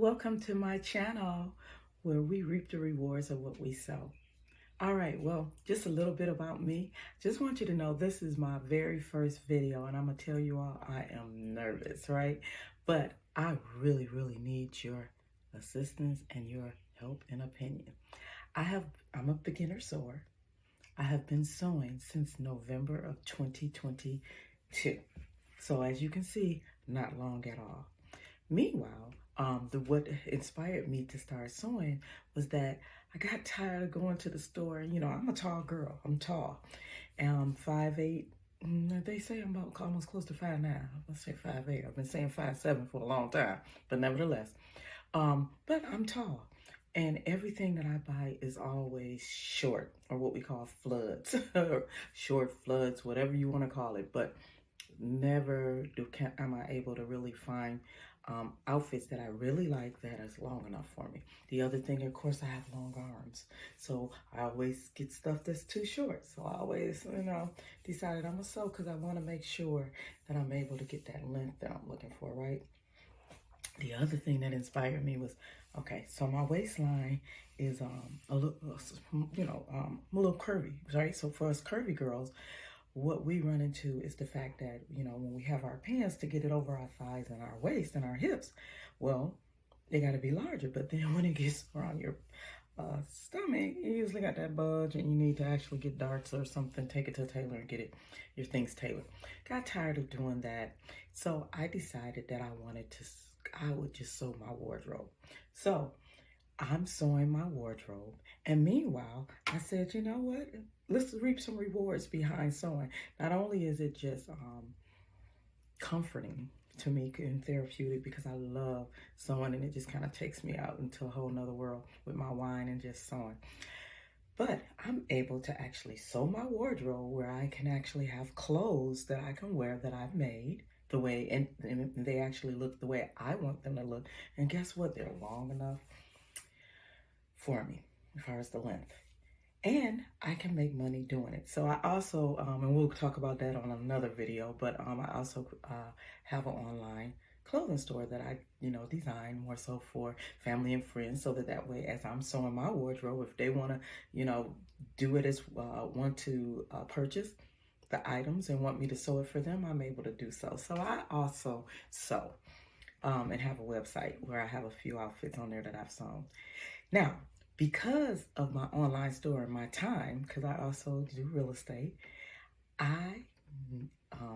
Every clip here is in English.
welcome to my channel where we reap the rewards of what we sow. All right, well, just a little bit about me. Just want you to know this is my very first video, and I'm gonna tell you all I am nervous, right? But I really need your assistance and your help and opinion. I'm a beginner sower. I have been sewing since November of 2022. So as you can see, not long at all. Meanwhile, what inspired me to start sewing was that I got tired of going to the store. You know, I'm a tall girl. I'm tall. And I'm 5'8". They say I'm about almost close to 5'9". Let's say 5'8". I've been saying 5'7" for a long time, but nevertheless. But I'm tall. And everything that I buy is always short, or what we call floods, or short floods, whatever you want to call it. But never am I able to really find outfits that I really like that is long enough for me. The other thing, of course, I have long arms, so I always get stuff that's too short. So I always, decided I'm gonna sew because I want to make sure that I'm able to get that length that I'm looking for, right? The other thing that inspired me was, okay, so my waistline is a little, a little curvy, right? So for us curvy girls, what we run into is the fact that, when we have our pants to get it over our thighs and our waist and our hips, well, they got to be larger. But then when it gets around your stomach, you usually got that budge and you need to actually get darts or something, take it to a tailor and get your things tailored. Got tired of doing that. So I decided that I would just sew my wardrobe. So I'm sewing my wardrobe. And meanwhile, I said, you know what? Let's reap some rewards behind sewing. Not only is it just comforting to me and therapeutic because I love sewing and it just kind of takes me out into a whole nother world with my wine and just sewing. But I'm able to actually sew my wardrobe where I can actually have clothes that I can wear that I've made the way, and they actually look the way I want them to look. And guess what? They're long enough for me as far as the length. And I can make money doing it. So I also, and we'll talk about that on another video, but I also have an online clothing store that I, design more so for family and friends, so that way as I'm sewing my wardrobe, if they want to, do it as want to purchase the items and want me to sew it for them, I'm able to do so. So I also sew and have a website where I have a few outfits on there that I've sewn. Now, because of my online store and my time, because I also do real estate, I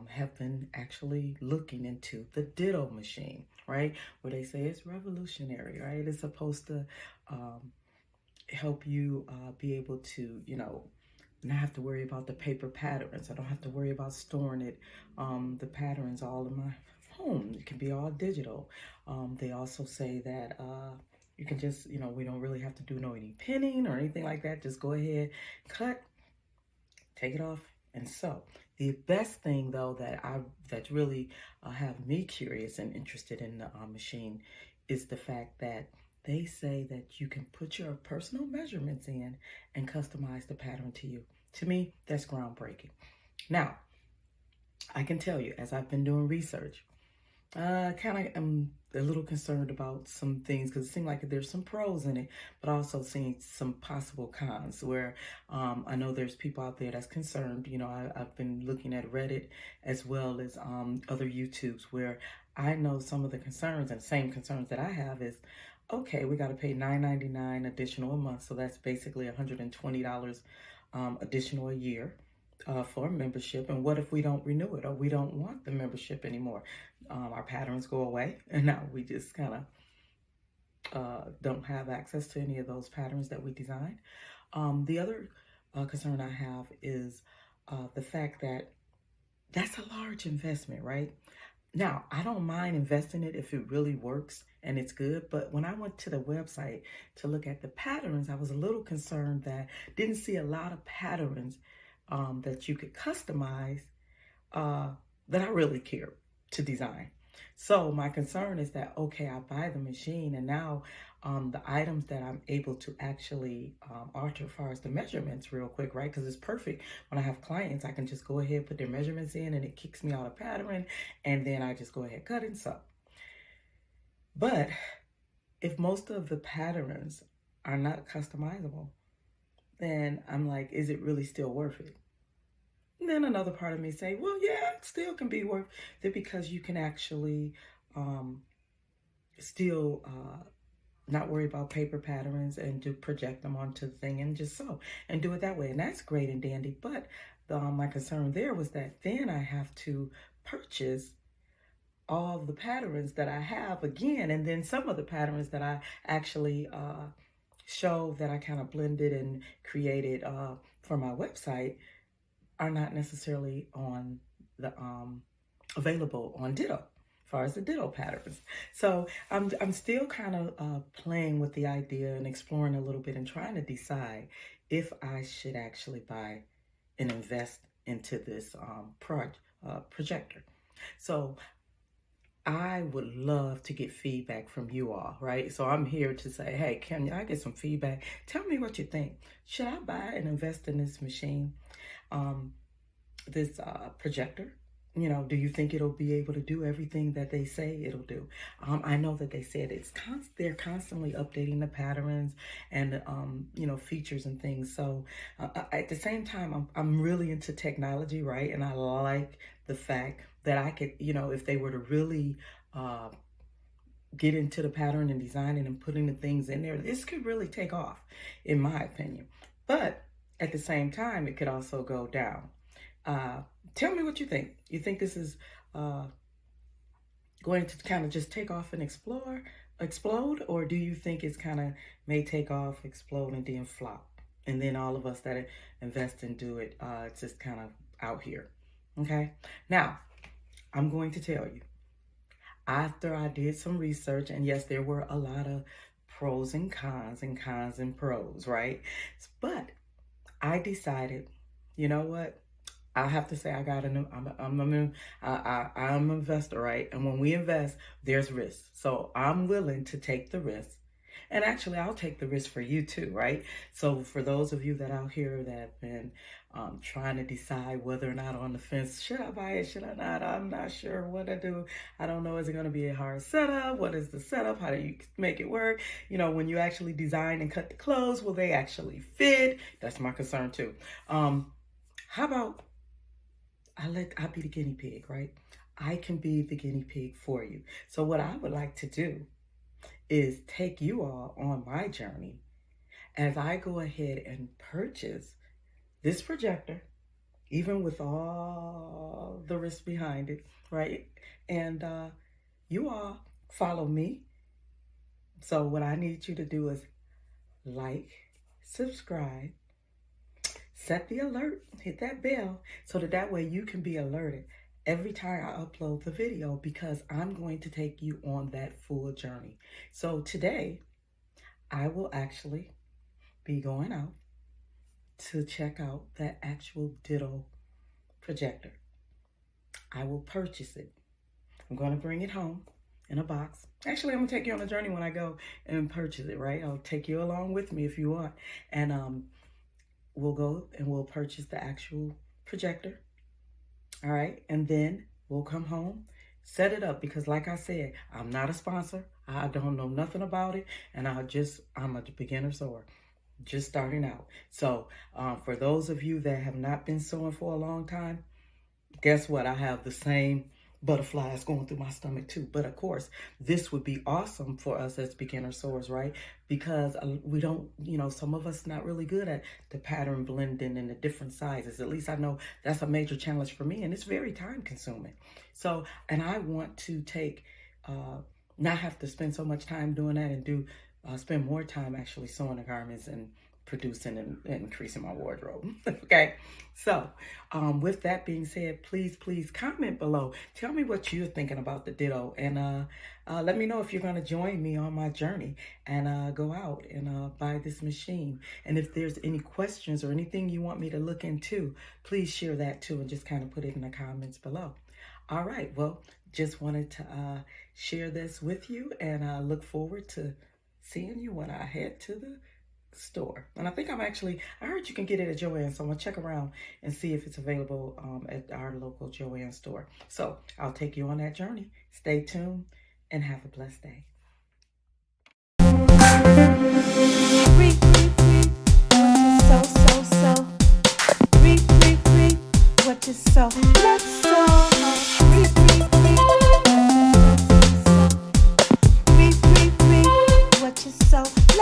have been actually looking into the Ditto machine, right? Where they say it's revolutionary, right? It's supposed to help you be able to, not have to worry about the paper patterns. I don't have to worry about storing it, the patterns all in my home. It can be all digital. They also say that you can just, we don't really have to do any pinning or anything like that. Just go ahead, cut, take it off, and sew. The best thing, though, that really have me curious and interested in the machine is the fact that they say that you can put your personal measurements in and customize the pattern to you. To me, that's groundbreaking. Now, I can tell you, as I've been doing research, kind of am a little concerned about some things because it seems like there's some pros in it, but also seeing some possible cons where I know there's people out there that's concerned. I've been looking at Reddit as well as other YouTubes where I know some of the concerns, and same concerns that I have is, okay, we got to pay $9.99 additional a month. So that's basically $120 additional a year for membership. And what if we don't renew it or we don't want the membership anymore? Our patterns go away and now we just kind of don't have access to any of those patterns that we designed. The other concern I have is the fact that that's a large investment, right? Now, I don't mind investing it if it really works and it's good, but when I went to the website to look at the patterns, I was a little concerned that didn't see a lot of patterns that you could customize that I really care to design. So my concern is that, okay, I buy the machine and now the items that I'm able to actually alter as far as the measurements real quick, right? Because it's perfect. When I have clients, I can just go ahead, put their measurements in and it kicks me out a pattern and then I just go ahead, cut and sew. But if most of the patterns are not customizable, then I'm like, is it really still worth it? And then another part of me say, well, yeah, it still can be worth it because you can actually still not worry about paper patterns and to project them onto the thing and just sew and do it that way. And that's great and dandy. But my concern there was that then I have to purchase all the patterns that I have again, and then some of the patterns that I actually show that I kind of blended and created for my website are not necessarily on the available on Ditto, as far as the Ditto patterns. So I'm still kind of playing with the idea and exploring a little bit and trying to decide if I should actually buy and invest into this projector. So I would love to get feedback from you all, right? So I'm here to say, hey, can I get some feedback? Tell me what you think. Should I buy and invest in this machine, this projector? You know, do you think it'll be able to do everything that they say it'll do? I know that they said they're constantly updating the patterns and you know, features and things. So at the same time, I'm really into technology, right? And I like the fact that I could, you know, if they were to really get into the pattern and designing and putting the things in there, this could really take off, in my opinion. But at the same time, it could also go down. Tell me what you think. You think this is going to kind of just take off and explode, or do you think it's kind of may take off, explode, and then flop? And then all of us that invest and do it, it's just kind of out here. Okay? Now, I'm going to tell you, after I did some research, and yes, there were a lot of pros and cons and pros, right? But I decided, you know what? I have to say I got I'm an investor, right? And when we invest, there's risk. So I'm willing to take the risk. And actually, I'll take the risk for you too, right? So for those of you that out here that have been trying to decide whether or not on the fence, should I buy it, should I not? I'm not sure what to do. I don't know, is it going to be a hard setup? What is the setup? How do you make it work? You know, when you actually design and cut the clothes, will they actually fit? That's my concern too. How about I be the guinea pig, right? I can be the guinea pig for you. So what I would like to do is take you all on my journey as I go ahead and purchase this projector, even with all the risk behind it, right? And you all follow me. So what I need you to do is like, subscribe, set the alert, hit that bell, so that way you can be alerted every time I upload the video, because I'm going to take you on that full journey. So today, I will actually be going out to check out that actual Ditto projector. I will purchase it. I'm going to bring it home in a box. Actually, I'm going to take you on a journey when I go and purchase it, right? I'll take you along with me if you want. And we'll go and we'll purchase the actual projector. All right. And then we'll come home, set it up, because like I said, I'm not a sponsor. I don't know nothing about it. And I'm a beginner sewer, just starting out. So for those of you that have not been sewing for a long time, guess what? I have the same butterflies going through my stomach too. But of course, this would be awesome for us as beginner sewers, right? Because we don't, you know, some of us not really good at the pattern blending and the different sizes. At least I know that's a major challenge for me, and it's very time consuming. So, and I want to take, not have to spend so much time doing that and spend more time actually sewing the garments and producing and increasing my wardrobe. Okay, so with that being said, please comment below. Tell me what you're thinking about the Ditto, and let me know if you're going to join me on my journey and go out and buy this machine. And if there's any questions or anything you want me to look into, please share that too, and just kind of put it in the comments below. All right, well, just wanted to share this with you, and look forward to seeing you when I head to the store. And I think I heard you can get it at Joann, so I'm gonna check around and see if it's available at our local Joann store. So I'll take you on that journey. Stay tuned and have a blessed day.